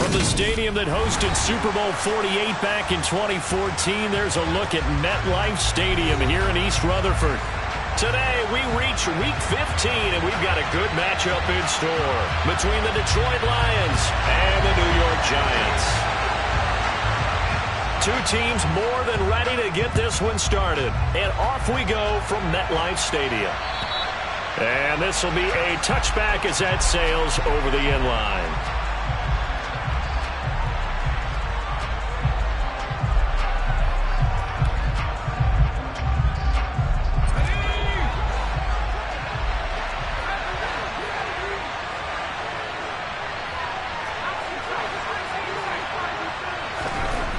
From the stadium that hosted Super Bowl 48 back in 2014, there's a look at MetLife Stadium here in East Rutherford. Today, we reach Week 15, and we've got a good matchup in store between the Detroit Lions and the New York Giants. Two teams more than ready to get this one started. And off we go from MetLife Stadium. And this will be a touchback as that sails over the end line.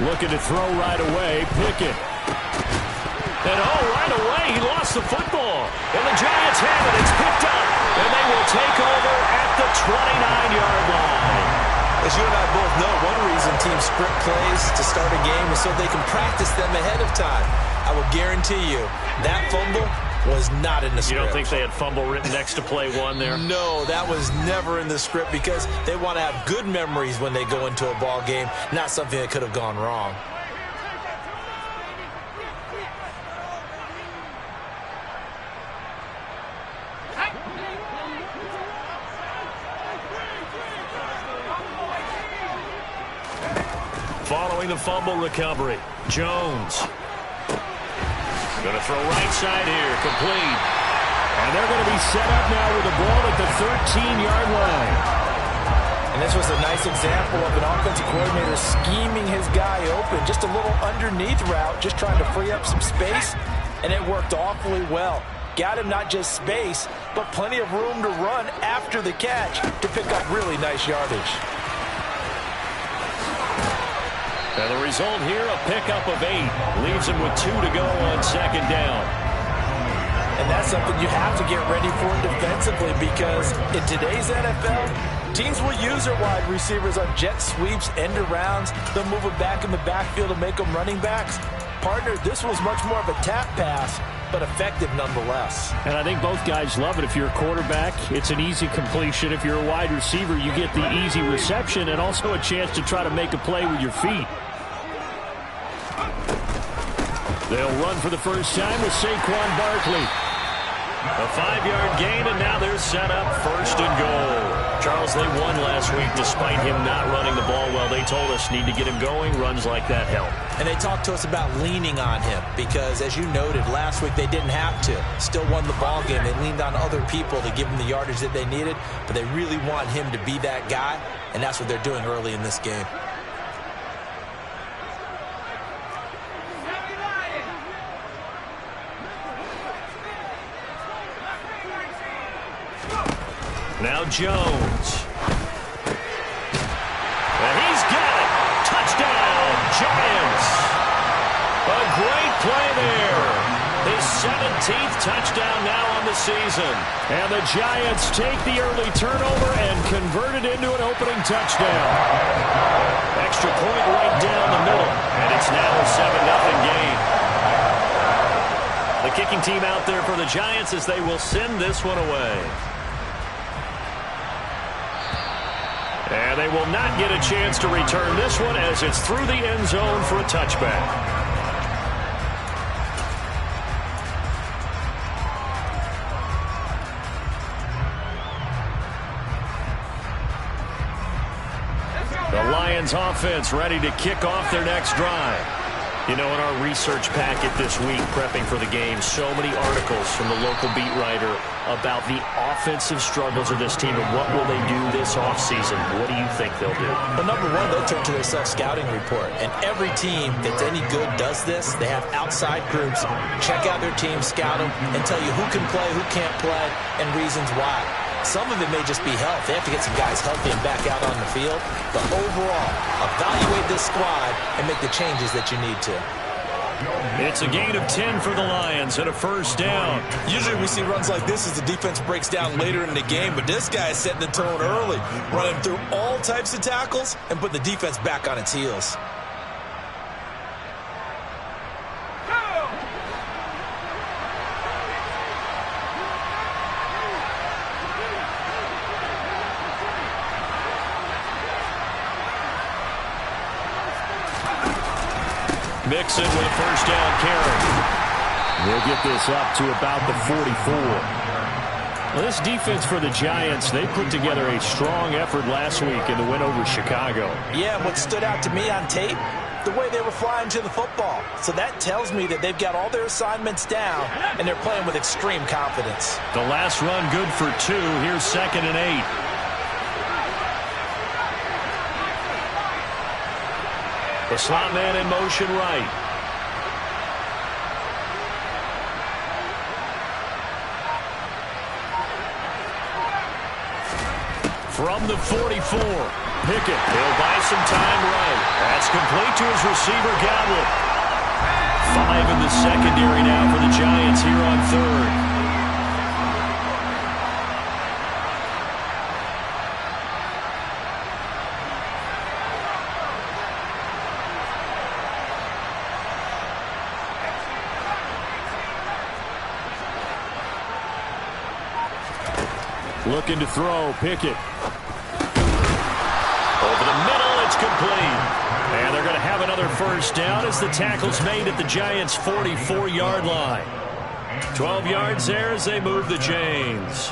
Looking to throw right away. Pickett. And right away, he lost the football. And the Giants have it. It's picked up. And they will take over at the 29-yard line. As you and I both know, one reason teams script plays to start a game is so they can practice them ahead of time. I will guarantee you that fumble was not in the script. You don't think they had fumble written next to play one there? No, that was never in the script because they want to have good memories when they go into a ball game, not something that could have gone wrong. Following the fumble recovery, Jones. Going to throw right side here, complete. And they're going to be set up now with the ball at the 13-yard line. And this was a nice example of an offensive coordinator scheming his guy open. Just a little underneath route, just trying to free up some space. And it worked awfully well. Got him not just space, but plenty of room to run after the catch to pick up really nice yardage. And the result here, a pickup of 8. Leaves him with 2 to go on second down. And that's something you have to get ready for defensively because in today's NFL, teams will use their wide receivers on jet sweeps, end arounds. They'll move it back in the backfield to make them running backs. Partner, this was much more of a tap pass, but effective nonetheless. And I think both guys love it. If you're a quarterback, it's an easy completion. If you're a wide receiver, you get the easy reception and also a chance to try to make a play with your feet. They'll run for the first time with Saquon Barkley. A 5-yard gain, and now they're set up first and goal. Charles, they won last week despite him not running the ball well. They told us need to get him going. Runs like that help. And they talked to us about leaning on him because, as you noted, last week they didn't have to. Still won the ball game. They leaned on other people to give them the yardage that they needed, but they really want him to be that guy, and that's what they're doing early in this game. Now Jones. And he's got it. Touchdown, Giants. A great play there. His 17th touchdown now on the season. And the Giants take the early turnover and convert it into an opening touchdown. Extra point right down the middle. And it's now a 7-0 game. The kicking team out there for the Giants as they will send this one away. And they will not get a chance to return this one as it's through the end zone for a touchback. The Lions offense ready to kick off their next drive. You know, in our research packet this week, prepping for the game, so many articles from the local beat writer about the offensive struggles of this team and what will they do this offseason. What do you think they'll do? Well, number one, they'll turn to their self-scouting report. And every team that's any good does this. They have outside groups, check out their team, scout them, and tell you who can play, who can't play, and reasons why. Some of it may just be health. They have to get some guys healthy and back out on the field. But overall, evaluate this squad and make the changes that you need to. It's a gain of 10 for the Lions and a first down. Usually we see runs like this as the defense breaks down later in the game, but this guy is setting the tone early, running through all types of tackles and putting the defense back on its heels. Mixon with a first down carry. They'll get this up to about the 44. Well, this defense for the Giants, they put together a strong effort last week in the win over Chicago. Yeah, and what stood out to me on tape, the way they were flying to the football. So that tells me that they've got all their assignments down, and they're playing with extreme confidence. The last run good for 2. Here's 2nd and 8. The slot man in motion right. From the 44, Pickett. He'll buy some time right. That's complete to his receiver, Godwin. 5 in the secondary now for the Giants here on 3rd. Looking to throw, Pickett. Over the middle, it's complete. And they're going to have another first down as the tackle's made at the Giants' 44-yard line. 12 yards there as they move the chains.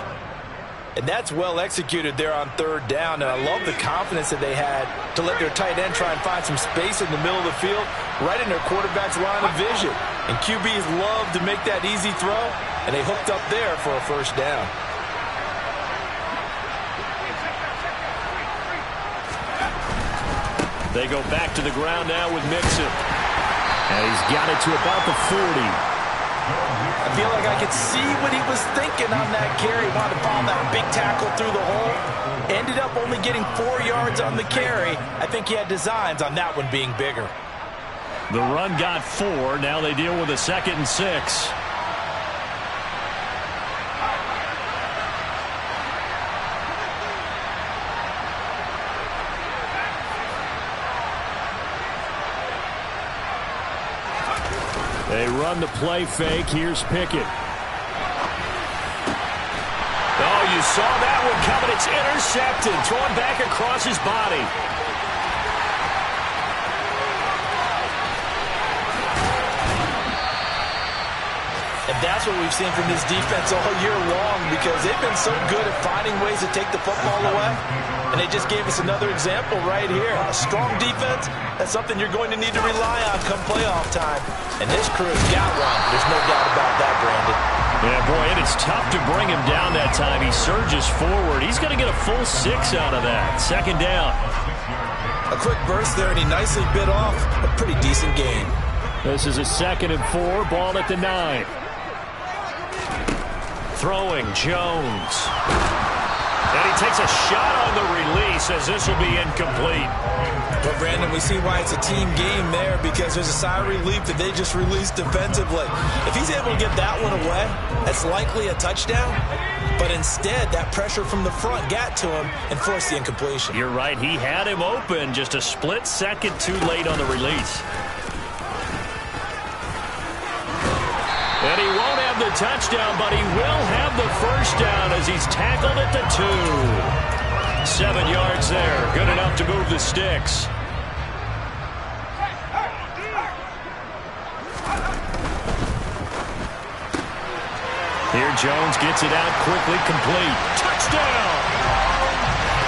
And that's well executed there on 3rd down. And I love the confidence that they had to let their tight end try and find some space in the middle of the field, right in their quarterback's line of vision. And QBs love to make that easy throw, and they hooked up there for a first down. They go back to the ground now with Mixon. And he's got it to about the 40. I feel like I could see what he was thinking on that carry. Wanted to follow that big tackle through the hole. Ended up only getting 4 yards on the carry. I think he had designs on that one being bigger. The run got 4. Now they deal with a 2nd and 6. They run the play fake. Here's Pickett. Oh, you saw that one coming. It's intercepted. Thrown back across his body. And that's what we've seen from this defense all year long, because they've been so good at finding ways to take the football away. And they just gave us another example right here. A strong defense, that's something you're going to need to rely on come playoff time. And this crew has got one. There's no doubt about that, Brandon. Yeah, boy, and it's tough to bring him down that time. He surges forward. He's going to get a full 6 out of that. 2nd down. A quick burst there, and he nicely bit off a pretty decent gain. This is a 2nd and 4. Ball at the 9. Throwing, Jones. And he takes a shot on the release as this will be incomplete. Well, Brandon, we see why it's a team game there, because there's a sigh of relief that they just released defensively. If he's able to get that one away, that's likely a touchdown. But instead, that pressure from the front got to him and forced the incompletion. You're right. He had him open, just a split second too late on the release. And he won't have the touchdown, but he will have the first down as he's tackled at the 2. 7 yards there. Good enough to move the sticks. Here Jones gets it out quickly, complete. Touchdown!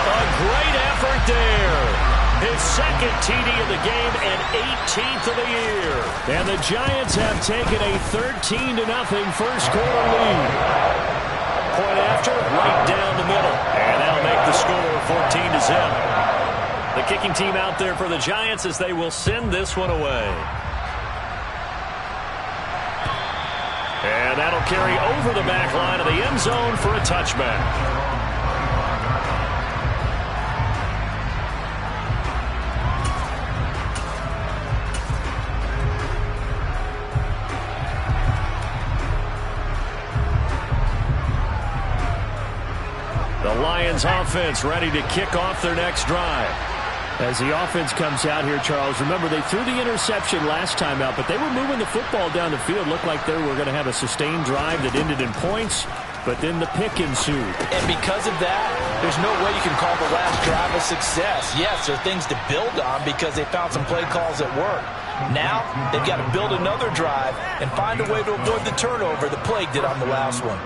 A great effort there. His 2nd TD of the game and 18th of the year. And the Giants have taken a 13-0 first quarter lead. Point after, right down the middle. And that'll make the score 14-0. The kicking team out there for the Giants as they will send this one away. And that'll carry over the back line of the end zone for a touchback. The Lions offense ready to kick off their next drive. As the offense comes out here, Charles, remember they threw the interception last time out, but they were moving the football down the field. Looked like they were going to have a sustained drive that ended in points, but then the pick ensued. And because of that, there's no way you can call the last drive a success. Yes, there are things to build on because they found some play calls that work. Now, they've got to build another drive and find a way to avoid the turnover the Plague did on the last one.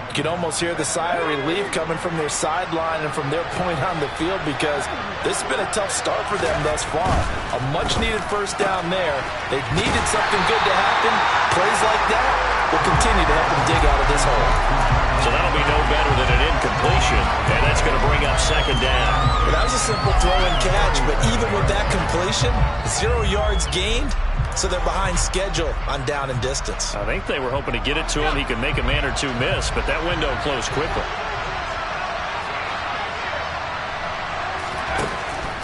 You can almost hear the sigh of relief coming from their sideline and from their point on the field because this has been a tough start for them thus far. A much-needed first down there. They've needed something good to happen. Plays like that will continue to help them dig out of this hole. So that'll be no better than an incompletion, and that's going to bring up second down. Well, that was a simple throw and catch, but even with that completion, 0 yards gained, so they're behind schedule on down and distance. I think they were hoping to get it to him. He could make a man or two miss, but that window closed quickly.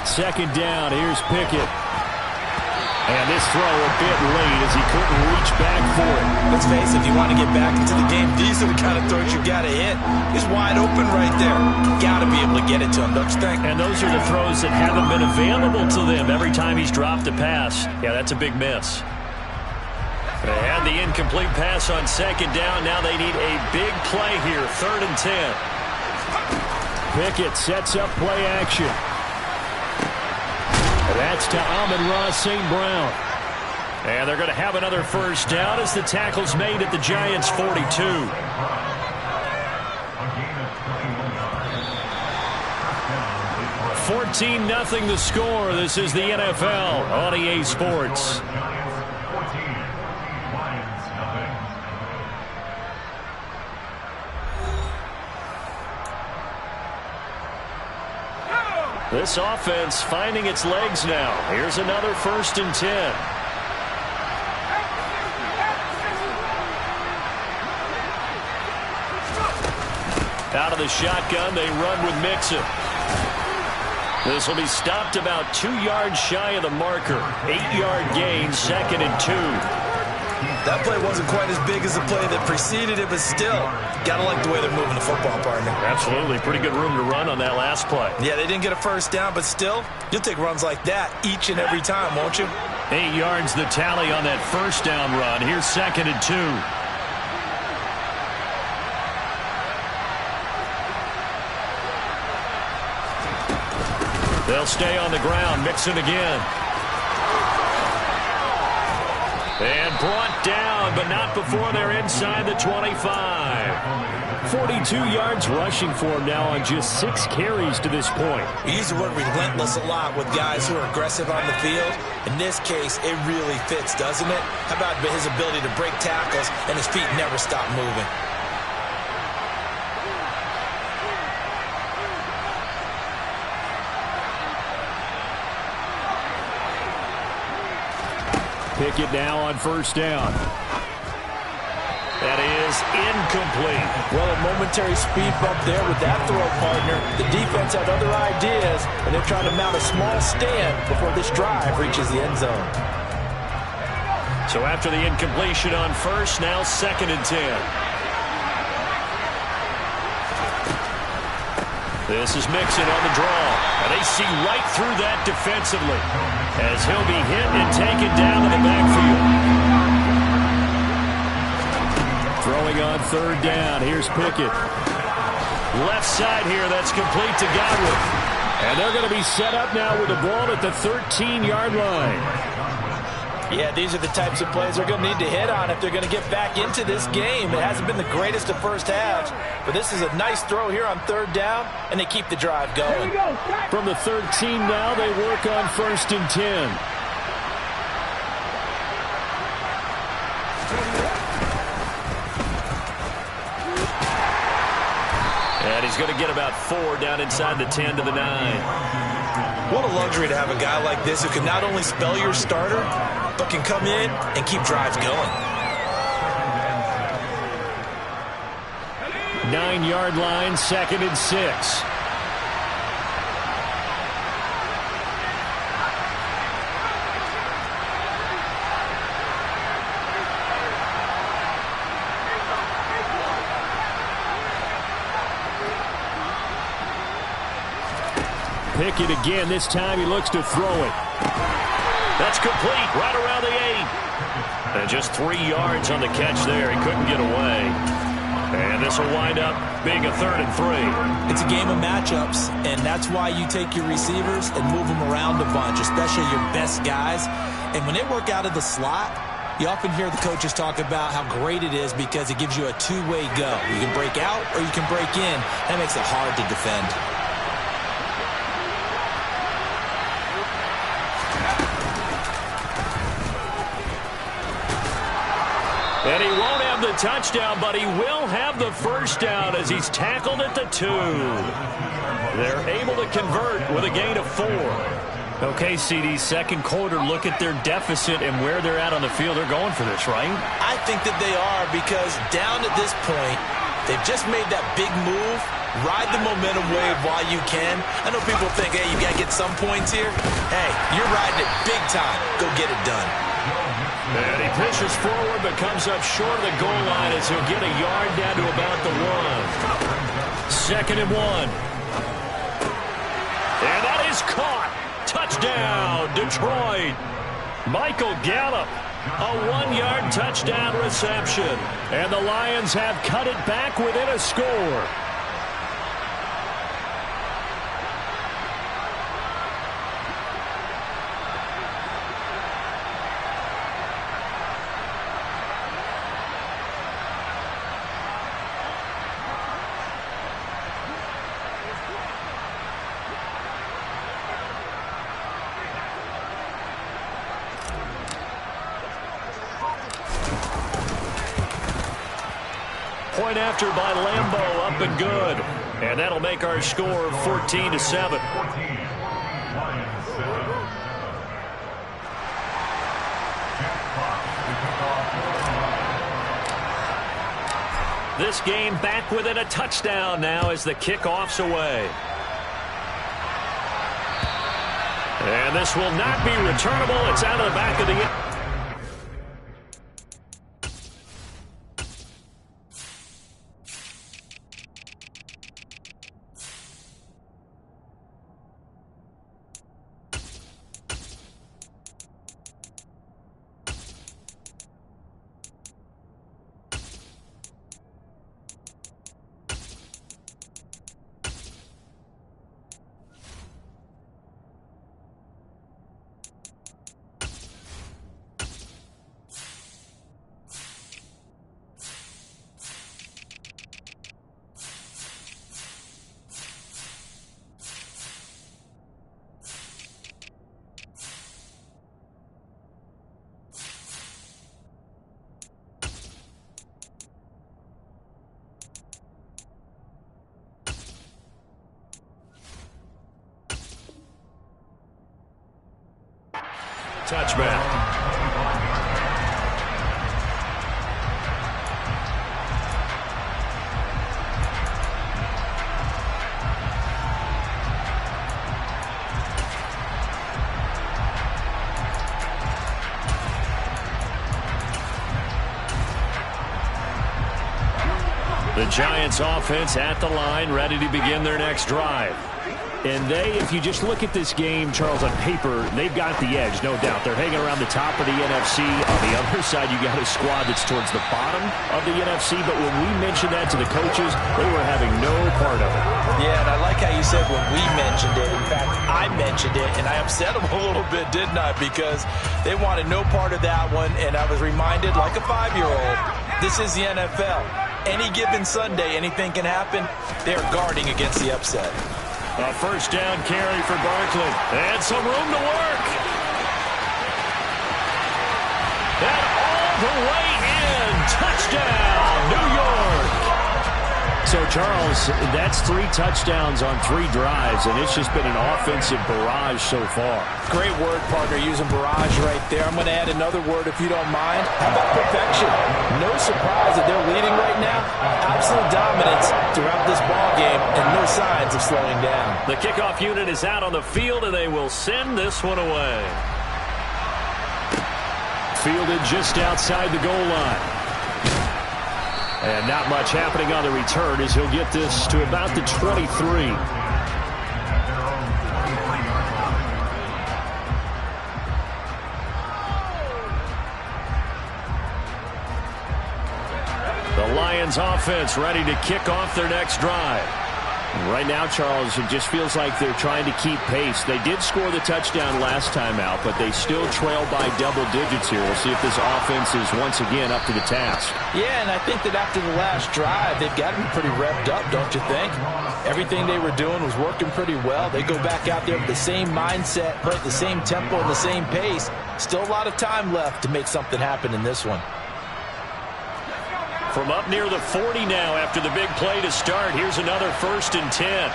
Second down, here's Pickett. And this throw a bit late as he couldn't reach back for it. Let's face it, if you want to get back into the game, these are the kind of throws you got to hit. He's wide open right there. Got to be able to get it to him, don't you think? And those are the throws that haven't been available to them every time he's dropped a pass. Yeah, that's a big miss. They had the incomplete pass on second down. Now they need a big play here, 3rd and 10. Pickett sets up play action. That's to Amon-Ra St. Brown. And they're going to have another first down as the tackle's made at the Giants' 42. 14-0 the score. This is the NFL on EA Sports. This offense finding its legs now. Here's another 1st and 10. Out of the shotgun, they run with Mixon. This will be stopped about 2 yards shy of the marker. 8-yard gain, 2nd and 2. That play wasn't quite as big as the play that preceded it, but still, got to like the way they're moving the football, partner. Absolutely. Pretty good room to run on that last play. Yeah, they didn't get a first down, but still, you'll take runs like that each and every time, won't you? 8 yards the tally on that first down run. Here's 2nd and 2. They'll stay on the ground. Mixon again. And brought down, but not before they're inside the 25. 42 yards rushing for him now on just 6 carries to this point. We use the word relentless a lot with guys who are aggressive on the field. In this case, it really fits, doesn't it? How about his ability to break tackles and his feet never stop moving? Pickett now on first down. That is incomplete. Well, a momentary speed bump there with that throw, partner. The defense had other ideas, and they're trying to mount a small stand before this drive reaches the end zone. So after the incompletion on first, now 2nd and 10. This is Mixon on the draw. And they see right through that defensively as he'll be hit and taken down to the backfield. Throwing on 3rd down. Here's Pickett. Left side here, that's complete to Godwin. And they're going to be set up now with the ball at the 13-yard line. Yeah, these are the types of plays they're going to need to hit on if they're going to get back into this game. It hasn't been the greatest of first halves, but this is a nice throw here on 3rd down, and they keep the drive going. From the 13 now, they work on 1st and 10. And he's going to get about 4 down inside the 10 to the 9. What a luxury to have a guy like this who can not only spell your starter, but can come in and keep drives going. 9-yard line, 2nd and 6. Pickett again. This time he looks to throw it. That's complete right around the 8. And just 3 yards on the catch there. He couldn't get away. And this will wind up being a 3rd and 3. It's a game of matchups, and that's why you take your receivers and move them around a bunch, especially your best guys. And when they work out of the slot, you often hear the coaches talk about how great it is because it gives you a two-way go. You can break out or you can break in. That makes it hard to defend. And he won't have the touchdown, but he will have the first down as he's tackled at the 2. They're able to convert with a gain of 4. Okay, CD, second quarter, look at their deficit and where they're at on the field. They're going for this, right? I think that they are because down at this point, they've just made that big move. Ride the momentum wave while you can. I know people think, hey, you got to get some points here. Hey, you're riding it big time. Go get it done. And he pushes forward but comes up short of the goal line as he'll get a yard down to about the 1. 2nd and 1. And that is caught. Touchdown, Detroit. Michael Gallup, a 1-yard touchdown reception. And the Lions have cut it back within a score. Point after by Lambeau, up and good. And that'll make our score 14-7. This game back within a touchdown now as the kickoff's away. And this will not be returnable. It's out of the back of the... touchback. The Giants offense at the line, ready to begin their next drive. And if you just look at this game, Charles, on paper, they've got the edge, no doubt. They're hanging around the top of the NFC. On the other side, you got a squad that's towards the bottom of the NFC. But when we mentioned that to the coaches, they were having no part of it. Yeah, and I like how you said when we mentioned it. In fact, I mentioned it, and I upset them a little bit, didn't I? Because they wanted no part of that one, and I was reminded, like a 5-year-old, this is the NFL. Any given Sunday, anything can happen. They're guarding against the upset. A first down carry for Barkley. And some room to work. And all the way in. Touchdown, New York. So, Charles, that's 3 touchdowns on 3 drives, and it's just been an offensive barrage so far. Great word, partner, using barrage right there. I'm going to add another word if you don't mind. How about perfection? No surprise that they're leading right now. Absolute dominance throughout this ball game and no signs of slowing down. The kickoff unit is out on the field, and they will send this one away. Fielded just outside the goal line. And not much happening on the return as he'll get this to about the 23. The Lions offense ready to kick off their next drive. Right now, Charles, it just feels like they're trying to keep pace. They did score the touchdown last time out, but they still trail by double digits here. We'll see if this offense is once again up to the task. Yeah, and I think that after the last drive, they've got to be pretty revved up, don't you think? Everything they were doing was working pretty well. They go back out there with the same mindset, play at the same tempo and the same pace. Still a lot of time left to make something happen in this one. From up near the 40 now after the big play to start. Here's another 1st and 10.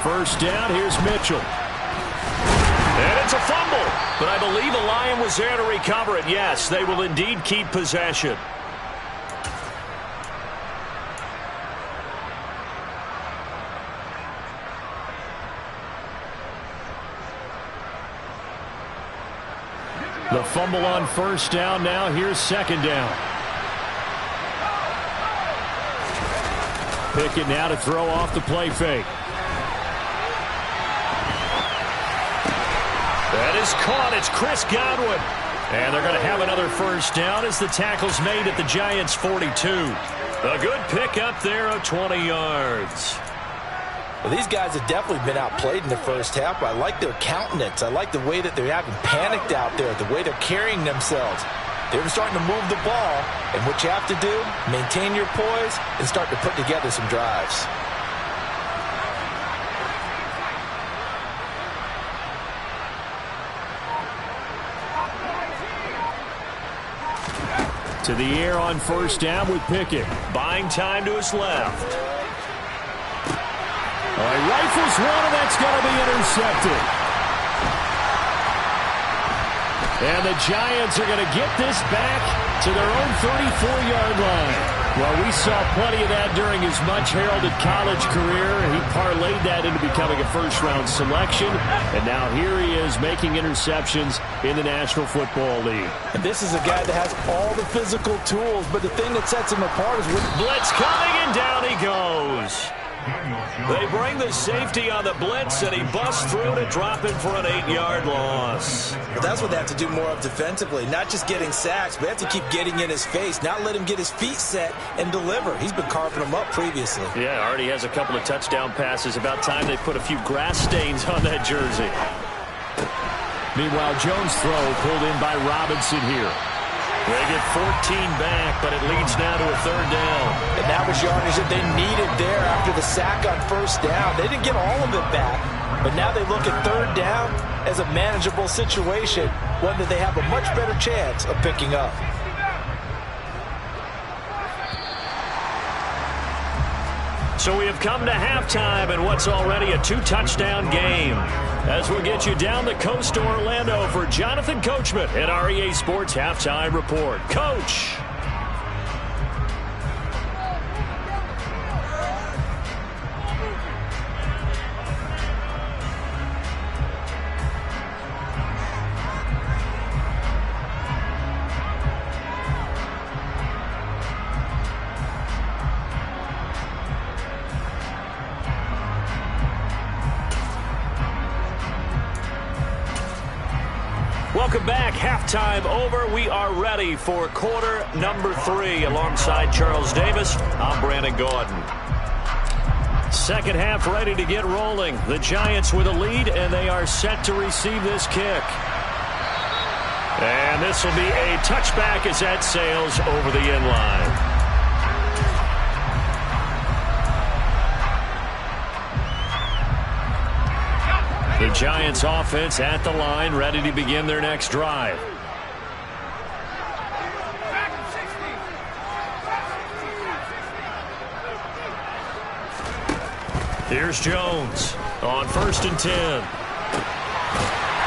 First down, here's Mitchell. And it's a fumble. But I believe a Lion was there to recover it. Yes, they will indeed keep possession. The fumble on first down now. Here's second down. Pickett now to throw off the play fake. That is caught. It's Chris Godwin. And they're going to have another first down as the tackle's made at the Giants' 42. A good pick up there of 20 yards. Well, these guys have definitely been outplayed in the first half, but I like their countenance. I like the way that they're having panicked out there, the way they're carrying themselves. They're starting to move the ball, and what you have to do, maintain your poise and start to put together some drives. To the air on first down with Pickett. Buying time to his left. He rifles one, and that's going to be intercepted. And the Giants are going to get this back to their own 34-yard line. Well, we saw plenty of that during his much-heralded college career. He parlayed that into becoming a first-round selection. And now here he is making interceptions in the National Football League. And this is a guy that has all the physical tools, but the thing that sets him apart is with blitz coming, and down he goes. They bring the safety on the blitz, and he busts through to drop in for an 8-yard loss. But that's what they have to do more of defensively, not just getting sacks, but they have to keep getting in his face, not let him get his feet set and deliver. He's been carving them up previously. Yeah, already has a couple of touchdown passes. About time they put a few grass stains on that jersey. Meanwhile, Jones' throw pulled in by Robinson here. They get 14 back, but it leads now to a 3rd down. And that was yardage that they needed there after the sack on first down. They didn't get all of it back, but now they look at 3rd down as a manageable situation, one that they have a much better chance of picking up. So we have come to halftime in what's already a 2-touchdown game. As we'll get you down the coast to Orlando for Jonathan Coachman at our EA Sports Halftime Report. Coach. Welcome back. Halftime over. We are ready for quarter number 3. Alongside Charles Davis, I'm Brandon Gordon. Second half ready to get rolling. The Giants with a lead, and they are set to receive this kick. And this will be a touchback as that sails over the end line. The Giants offense at the line, ready to begin their next drive. Here's Jones on 1st and 10.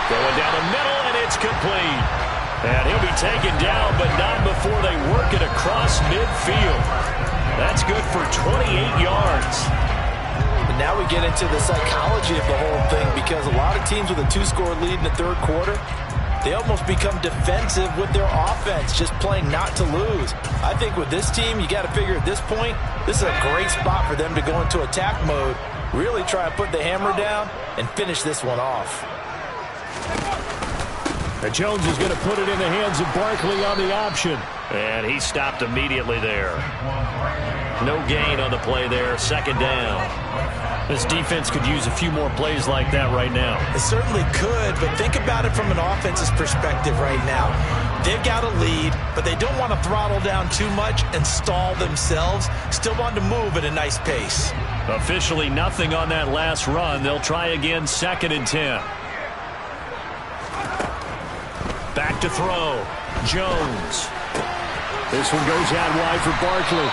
Going down the middle, and it's complete. And he'll be taken down, but not before they work it across midfield. That's good for 28 yards. Now we get into the psychology of the whole thing, because a lot of teams with a 2-score lead in the 3rd quarter, they almost become defensive with their offense, just playing not to lose. I think with this team, you got to figure at this point, this is a great spot for them to go into attack mode, really try and put the hammer down and finish this one off. Jones is going to put it in the hands of Barkley on the option. And he stopped immediately there. No gain on the play there. Second down. This defense could use a few more plays like that right now. It certainly could, but think about it from an offense's perspective right now. They've got a lead, but they don't want to throttle down too much and stall themselves. Still want to move at a nice pace. Officially nothing on that last run. They'll try again, 2nd and 10. Back to throw. Jones. This one goes out wide for Barkley.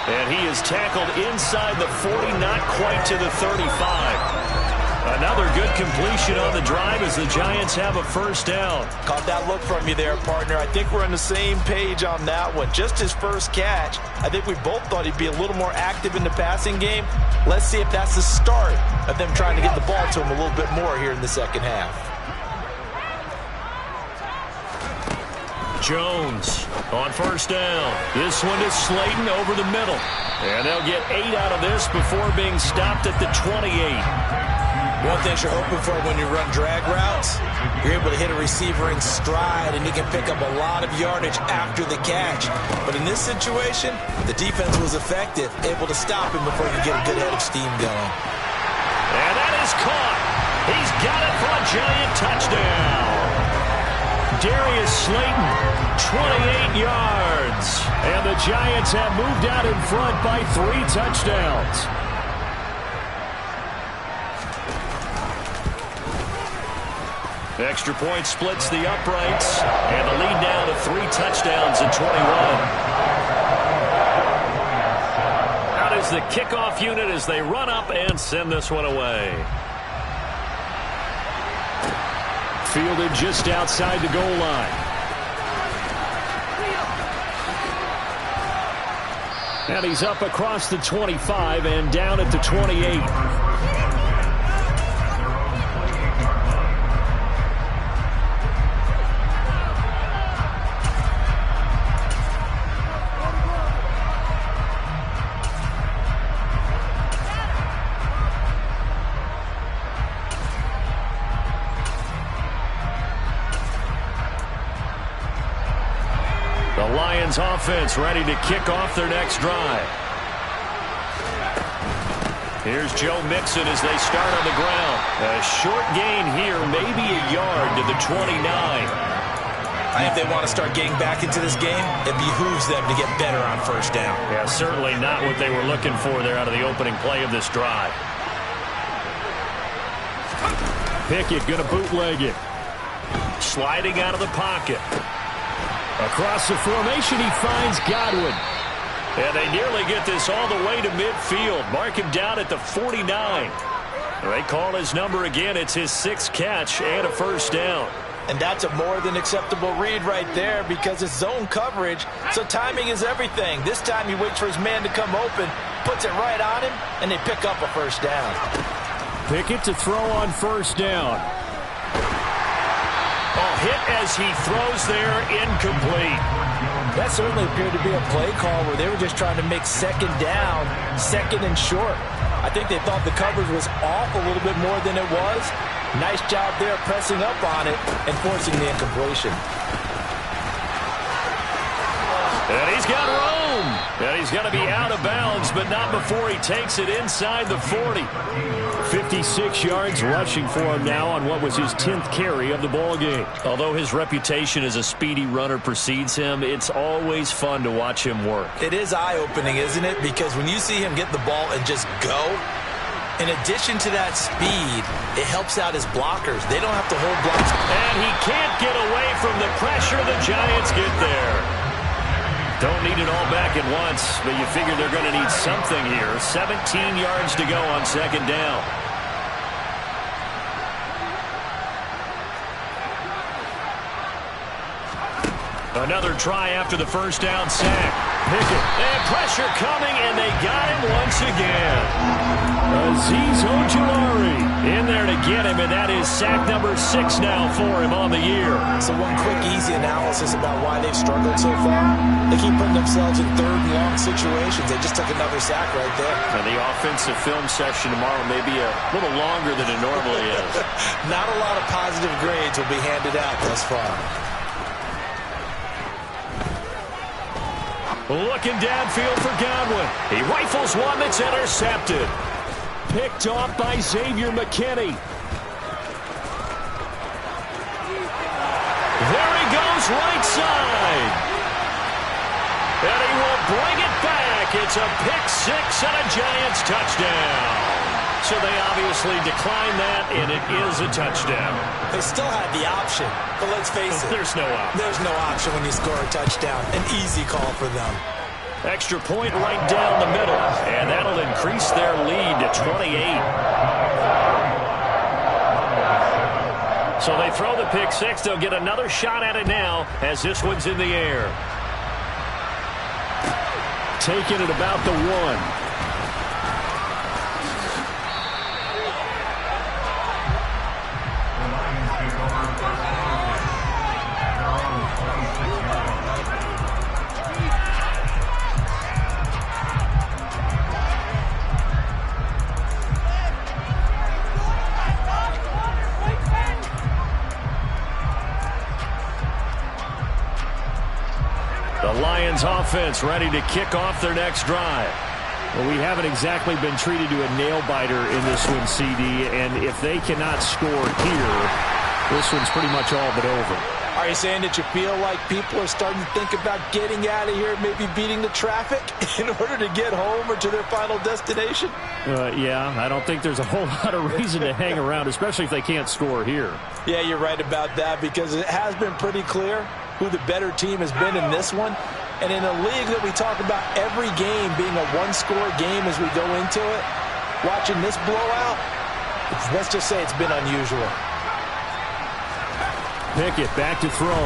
And he is tackled inside the 40, not quite to the 35. Another good completion on the drive as the Giants have a first down. Caught that look from you there, partner. I think we're on the same page on that one. Just his first catch. I think we both thought he'd be a little more active in the passing game. Let's see if that's the start of them trying to get the ball to him a little bit more here in the second half. Jones on first down. This one is Slayton over the middle. And they'll get 8 out of this before being stopped at the 28. One thing you're hoping for when you run drag routes, you're able to hit a receiver in stride and you can pick up a lot of yardage after the catch. But in this situation, the defense was effective, able to stop him before you get a good head of steam going. And that is caught. He's got it for a Giant touchdown. Darius Slayton, 28 yards. And the Giants have moved out in front by 3 touchdowns. Extra point splits the uprights. And the lead now to 3 touchdowns at 21. Out is the kickoff unit as they run up and send this one away. Fielded just outside the goal line. And he's up across the 25 and down at the 28. Offense ready to kick off their next drive. Here's Joe Mixon as they start on the ground. A short gain here, maybe a yard to the 29. I think they want to start getting back into this game. It behooves them to get better on first down. Yeah, certainly not what they were looking for there out of the opening play of this drive. Pickett going to bootleg it. Sliding out of the pocket. Across the formation, he finds Godwin. And they nearly get this all the way to midfield. Mark him down at the 49. They call his number again. It's his 6th catch and a first down. And that's a more than acceptable read right there because it's zone coverage, so timing is everything. This time he waits for his man to come open, puts it right on him, and they pick up a first down. Pickett to throw on first down. Hit as he throws there, incomplete. That certainly appeared to be a play call where they were just trying to make second down, second and short. I think they thought the coverage was off a little bit more than it was. Nice job there pressing up on it and forcing the incompletion. And he's got room. And he's going to be out of bounds, but not before he takes it inside the 40. 56 yards rushing for him now on what was his 10th carry of the ball game. Although his reputation as a speedy runner precedes him, it's always fun to watch him work. It is eye-opening, isn't it? Because when you see him get the ball and just go, in addition to that speed, it helps out his blockers. They don't have to hold blocks. And he can't get away from the pressure. The Giants get there. Don't need it all back at once, but you figure they're going to need something here. 17 yards to go on second down. Another try after the first down sack. Pickett. And pressure coming, and they got him once again. Azeez Ojulari in there to get him, and that is sack number 6 now for him on the year. So one quick, easy analysis about why they've struggled so far. They keep putting themselves in third and long situations. They just took another sack right there. And the offensive film session tomorrow may be a little longer than it normally is. Not a lot of positive grades will be handed out thus far. Looking downfield for Godwin. He rifles one that's intercepted. Picked off by Xavier McKinney. There he goes, right side. And he will bring it back. It's a pick six and a Giants touchdown. So they obviously declined that, and it is a touchdown. They still have the option, but let's face it. There's no option. There's no option when you score a touchdown. An easy call for them. Extra point right down the middle, and that'll increase their lead to 28. So they throw the pick six. They'll get another shot at it now as this one's in the air. Taking it about the 1. Offense ready to kick off their next drive. Well, we haven't exactly been treated to a nail-biter in this one, CD, and if they cannot score here, this one's pretty much all but over. Are you saying that you feel like people are starting to think about getting out of here, maybe beating the traffic in order to get home or to their final destination? Yeah, I don't think there's a whole lot of reason to hang around, especially if they can't score here. Yeah, you're right about that, because it has been pretty clear who the better team has been in this one. And in a league that we talk about every game being a one-score game as we go into it, watching this blowout, let's just say it's been unusual. Pickett back to throw.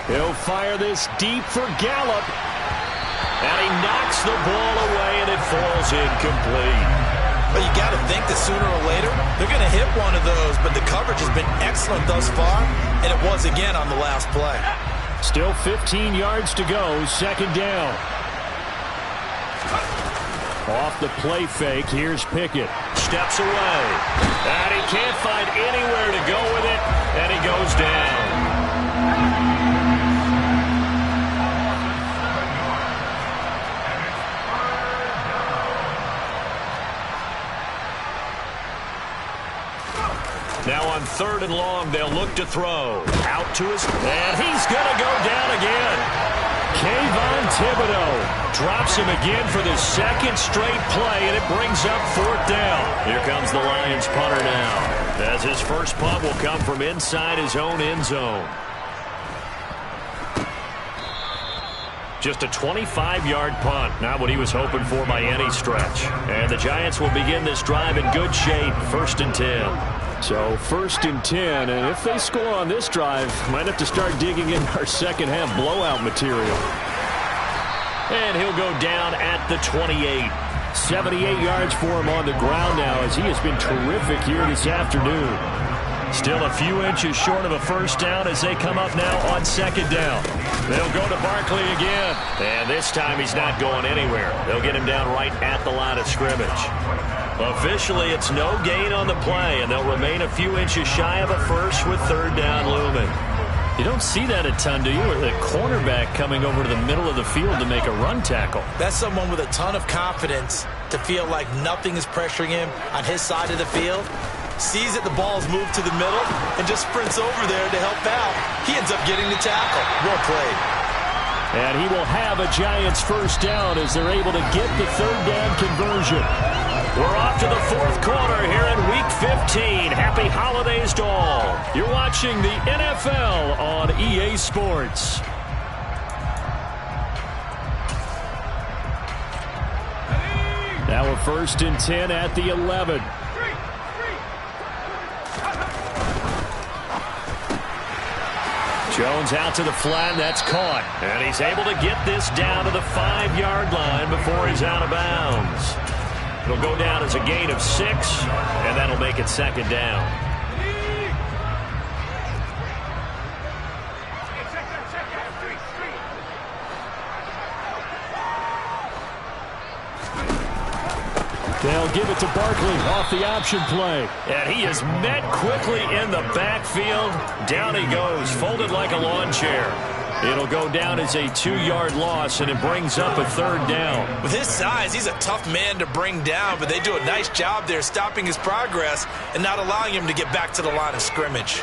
He'll fire this deep for Gallup. And he knocks the ball away, and it falls incomplete. But you got to think that sooner or later, they're going to hit one of those. But the coverage has been excellent thus far, and it was again on the last play. Still 15 yards to go, second down. Off the play fake, here's Pickett. Steps away. And he can't find anywhere to go with it, and he goes down. Now on 3rd and long, they'll look to throw. Out to his, and he's going to go down again. Kayvon Thibodeau drops him again for the second straight play, and it brings up 4th down. Here comes the Lions punter now, as his first punt will come from inside his own end zone. Just a 25-yard punt, not what he was hoping for by any stretch. And the Giants will begin this drive in good shape, 1st and 10. So 1st and 10, and if they score on this drive, might have to start digging in our second half blowout material. And he'll go down at the 28. 78 yards for him on the ground now, as he has been terrific here this afternoon. Still a few inches short of a first down as they come up now on 2nd down. They'll go to Barkley again. And this time he's not going anywhere. They'll get him down right at the line of scrimmage. Officially, it's no gain on the play, and they'll remain a few inches shy of a first with 3rd down looming. You don't see that a ton, do you? With a cornerback coming over to the middle of the field to make a run tackle. That's someone with a ton of confidence to feel like nothing is pressuring him on his side of the field. Sees that the ball's moved to the middle and just sprints over there to help out. He ends up getting the tackle. Well played. And he will have a Giants first down as they're able to get the 3rd down conversion. We're off to the 4th quarter here in Week 15. Happy holidays to all. You're watching the NFL on EA Sports. Now a 1st and 10 at the 11. Jones out to the flat, that's caught. And he's able to get this down to the 5-yard line before he's out of bounds. It'll go down as a gain of 6, and that'll make it 2nd down. They'll give it to Barkley off the option play. And he is met quickly in the backfield. Down he goes, folded like a lawn chair. It'll go down as a 2-yard loss, and it brings up a 3rd down. With his size, he's a tough man to bring down, but they do a nice job there stopping his progress and not allowing him to get back to the line of scrimmage.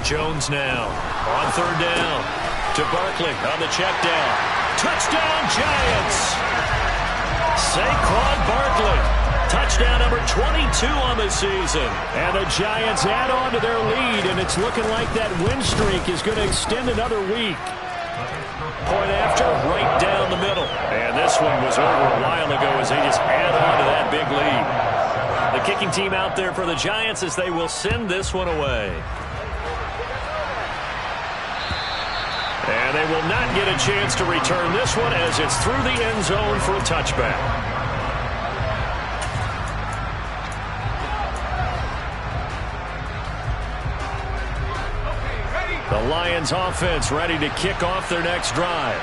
Jones now on 3rd down to Barkley on the check down. Touchdown, Giants! Saquon Barkley. Touchdown number 22 on the season. And the Giants add on to their lead, and it's looking like that win streak is going to extend another week. Point after, right down the middle. And this one was over a while ago as they just add on to that big lead. The kicking team out there for the Giants as they will send this one away. And they will not get a chance to return this one as it's through the end zone for a touchback. The Lions offense ready to kick off their next drive.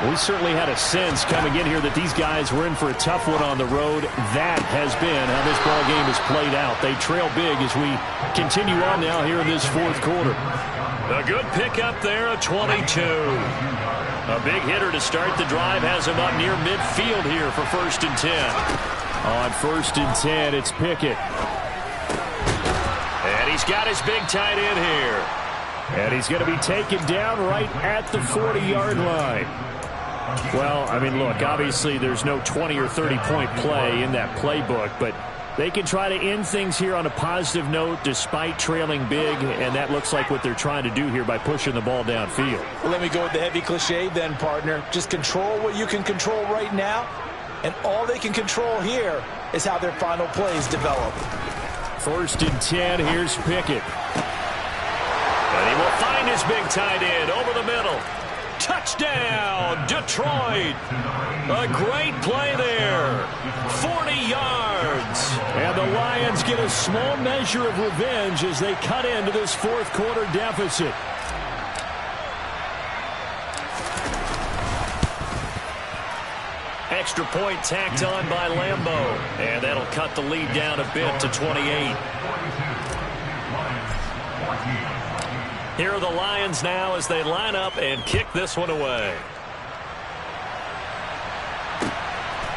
We certainly had a sense coming in here that these guys were in for a tough one on the road. That has been how this ball game has played out. They trail big as we continue on now here in this 4th quarter. A good pickup there, a 22. A big hitter to start the drive has him up near midfield here for 1st and 10. On 1st and 10, it's Pickett. And he's got his big tight end here. And he's going to be taken down right at the 40-yard line. Well, I mean, look, obviously there's no 20 or 30-point play in that playbook, but they can try to end things here on a positive note despite trailing big, and that looks like what they're trying to do here by pushing the ball downfield. Well, let me go with the heavy cliche then, partner. Just control what you can control right now, and all they can control here is how their final plays develop. 1st and 10, here's Pickett. And he will find his big tight end over the middle. Touchdown, Detroit. A great play there. 40 yards. And the Lions get a small measure of revenge as they cut into this 4th quarter deficit. Extra point tacked on by Lambeau. And that'll cut the lead down a bit to 28. Here are the Lions now as they line up and kick this one away.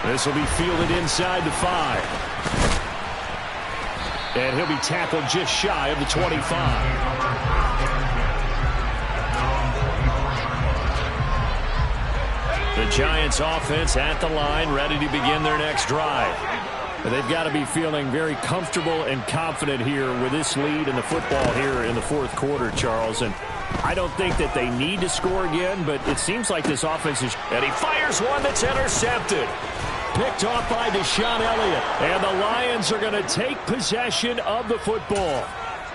This will be fielded inside the 5. And he'll be tackled just shy of the 25. The Giants offense at the line, ready to begin their next drive. They've got to be feeling very comfortable and confident here with this lead in the football here in the 4th quarter, Charles. And I don't think that they need to score again, but it seems like this offense is... And he fires one that's intercepted. Picked off by Deshaun Elliott. And the Lions are going to take possession of the football.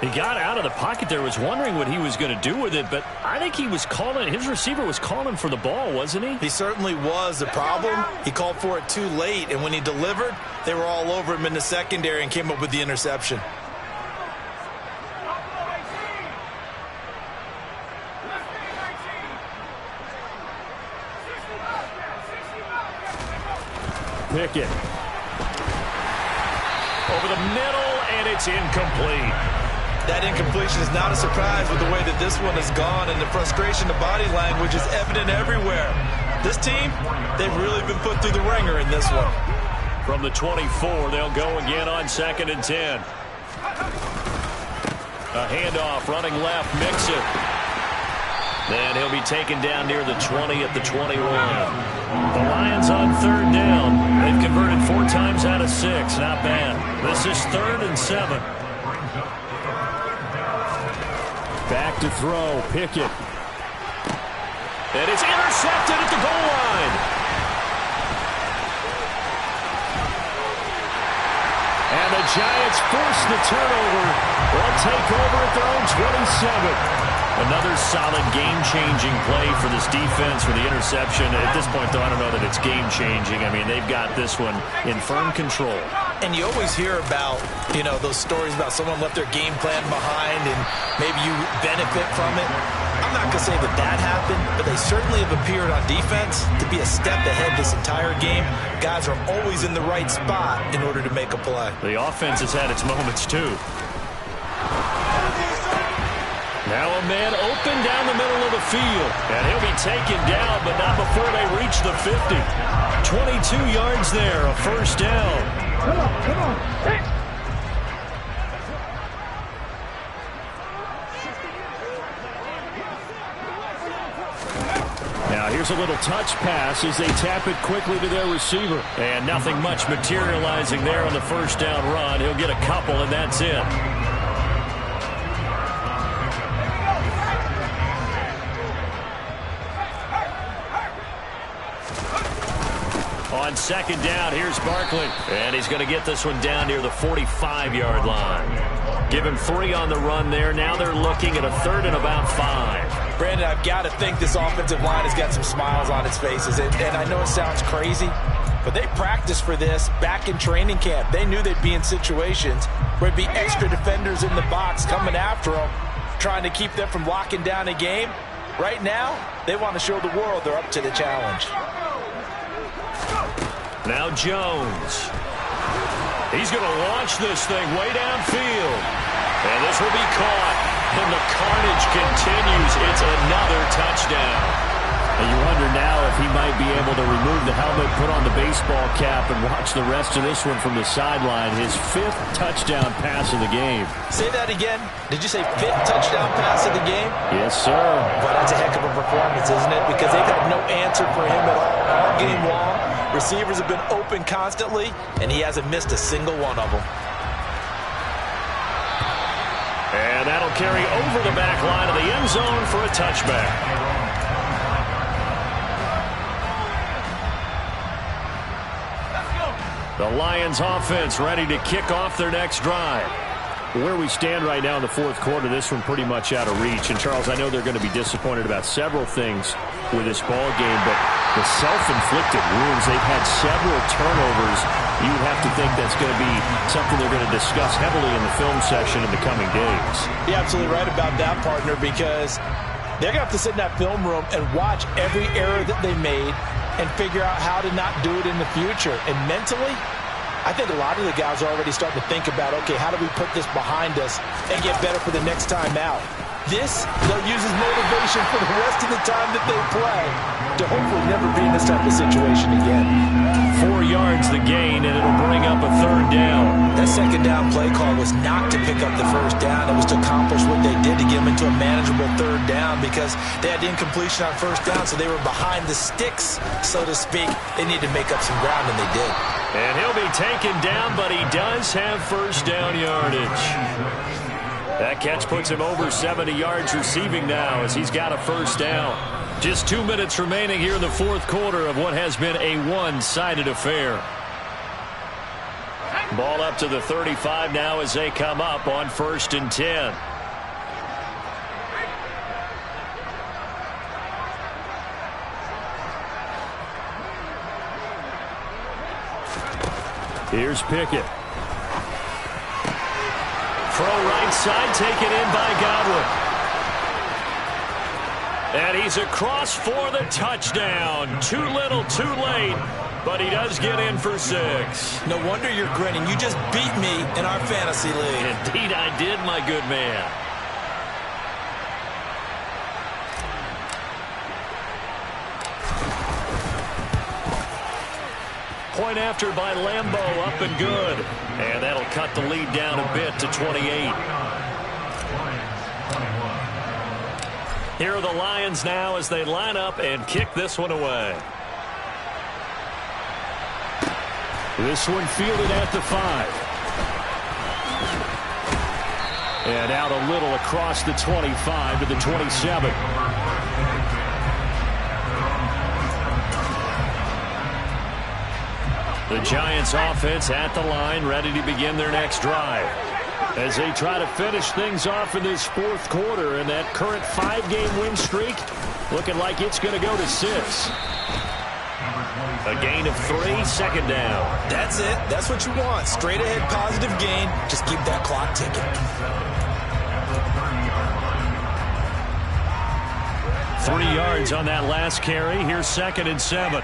He got out of the pocket there, was wondering what he was going to do with it, but I think he was calling, his receiver was calling for the ball, wasn't he? He certainly was. The problem, he called for it too late, and when he delivered, they were all over him in the secondary and came up with the interception. Pickett. Over the middle, and it's incomplete. That incompletion is not a surprise with the way that this one has gone, and the frustration, the body language is evident everywhere. This team, they've really been put through the ringer in this one. From the 24, they'll go again on 2nd and 10. A handoff, running left, Mixon. Then he'll be taken down near the 20 at the 21. The Lions on 3rd down. They've converted 4 times out of 6. Not bad. This is 3rd and 7. Back to throw, Pickett. And it's intercepted at the goal line. And the Giants force the turnover. They'll take over at their own 27. Another solid game-changing play for this defense for the interception. At this point, though, I don't know that it's game-changing. I mean, they've got this one in firm control. And you always hear about, you know, those stories about someone left their game plan behind and maybe you benefit from it. I'm not going to say that that happened, but they certainly have appeared on defense to be a step ahead this entire game. Guys are always in the right spot in order to make a play. The offense has had its moments, too. Now a man open down the middle of the field. And he'll be taken down, but not before they reach the 50. 22 yards there, a first down. Come on. Hey. Now here's a little touch pass as they tap it quickly to their receiver. And nothing much materializing there on the first down run. He'll get a couple, and that's it. On second down, here's Barkley. And he's going to get this one down near the 45-yard line. Give him 3 on the run there. Now they're looking at a 3rd and about 5. Brandon, I've got to think this offensive line has got some smiles on its faces. And I know it sounds crazy, but they practiced for this back in training camp. They knew they'd be in situations where it'd be extra defenders in the box coming after them, trying to keep them from locking down a game. Right now, they want to show the world they're up to the challenge. Now Jones. He's going to launch this thing way downfield. And this will be caught. And the carnage continues. It's another touchdown. And you wonder now if he might be able to remove the helmet, put on the baseball cap, and watch the rest of this one from the sideline. His 5th touchdown pass of the game. Say that again. Did you say 5th touchdown pass of the game? Yes, sir. Well, that's a heck of a performance, isn't it? Because they've had no answer for him at all game long. Receivers have been open constantly, and he hasn't missed a single one of them. And that'll carry over the back line of the end zone for a touchback. The Lions offense ready to kick off their next drive. Where we stand right now in the 4th quarter, this one pretty much out of reach. And, Charles, I know they're going to be disappointed about several things with this ball game, but the self-inflicted wounds, they've had several turnovers. You have to think that's going to be something they're going to discuss heavily in the film session in the coming days. You're absolutely right about that, partner, because they're going to have to sit in that film room and watch every error that they made and figure out how to not do it in the future. And mentally, I think a lot of the guys are already starting to think about, okay, how do we put this behind us and get better for the next time out? This, they'll use as motivation for the rest of the time that they play to hopefully never be in this type of situation again. 4 yards the gain, and it'll bring up a 3rd down. That second down play call was not to pick up the first down. It was to accomplish what they did to get them into a manageable 3rd down because they had incompletion on first down, so they were behind the sticks, so to speak. They needed to make up some ground, and they did. And he'll be taken down, but he does have first down yardage. That catch puts him over 70 yards receiving now as he's got a first down. Just 2 minutes remaining here in the 4th quarter of what has been a one-sided affair. Ball up to the 35 now as they come up on 1st and 10. Here's Pickett. Throw right side, taken in by Godwin. And he's across for the touchdown. Too little, too late, but he does get in for 6. No wonder you're grinning. You just beat me in our fantasy league. Indeed I did, my good man. Point after by Lambeau, up and good. And that'll cut the lead down a bit to 28. Here are the Lions now as they line up and kick this one away. This one fielded at the 5. And out a little across the 25 to the 27. The Giants offense at the line, ready to begin their next drive. As they try to finish things off in this 4th quarter, and that current 5-game win streak looking like it's going to go to 6. A gain of 3, 2nd down. That's it. That's what you want. Straight ahead positive gain. Just keep that clock ticking. 3 yards on that last carry. Here's 2nd and 7.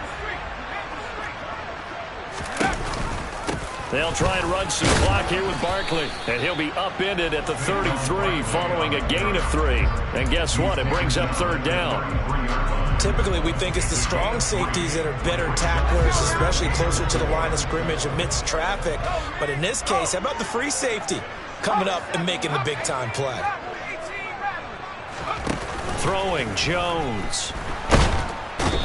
They'll try and run some clock here with Barkley. And he'll be upended at the 33 following a gain of 3. And guess what? It brings up 3rd down. Typically, we think it's the strong safeties that are better tacklers, especially closer to the line of scrimmage amidst traffic. But in this case, how about the free safety coming up and making the big-time play? Throwing Jones.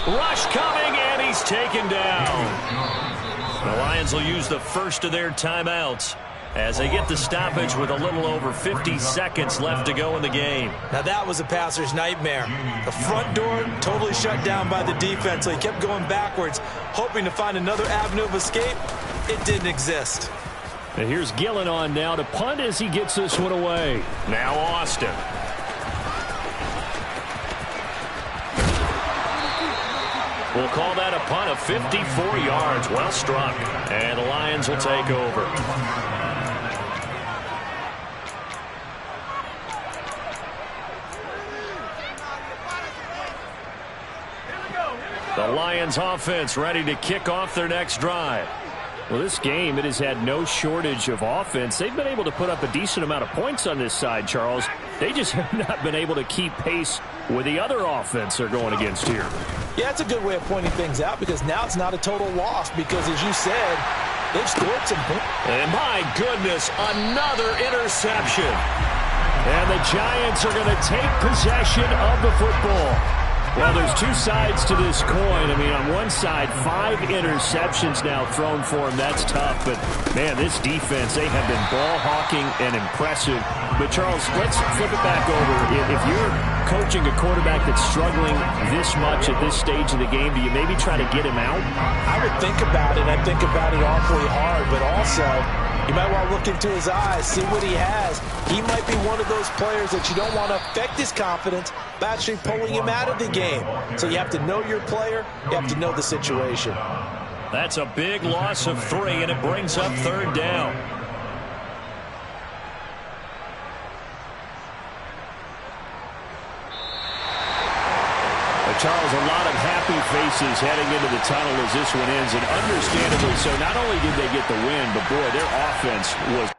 Rush coming, and he's taken down. The Lions will use the first of their timeouts as they get the stoppage with a little over 50 seconds left to go in the game. Now that was a passer's nightmare. The front door totally shut down by the defense, so he kept going backwards, hoping to find another avenue of escape. It didn't exist. And here's Gillen on now to punt as he gets this one away. Now Austin. We'll call that a punt of 54 yards. Well struck. And the Lions will take over. The Lions offense ready to kick off their next drive. Well, this game, it has had no shortage of offense. They've been able to put up a decent amount of points on this side, Charles. They just have not been able to keep pace with the other offense they're going against here. Yeah, it's a good way of pointing things out because now it's not a total loss because, as you said, they've scored some points. And my goodness, another interception. And the Giants are going to take possession of the football. Well, there's two sides to this coin. I mean, on one side, 5 interceptions now thrown for him. That's tough. But, man, this defense, they have been ball hawking and impressive. But, Charles, let's flip it back over. If you're coaching a quarterback that's struggling this much at this stage of the game, do you maybe try to get him out? I would think about it. I think about it awfully hard. But also, you might want to look into his eyes, see what he has. He might be one of those players that you don't want to affect his confidence by actually pulling him out of the game. So you have to know your player. You have to know the situation. That's a big loss of 3, and it brings up 3rd down. Charles, a lot of happy faces heading into the tunnel as this one ends, and understandably so. Not only did they get the win, but, boy, their offense was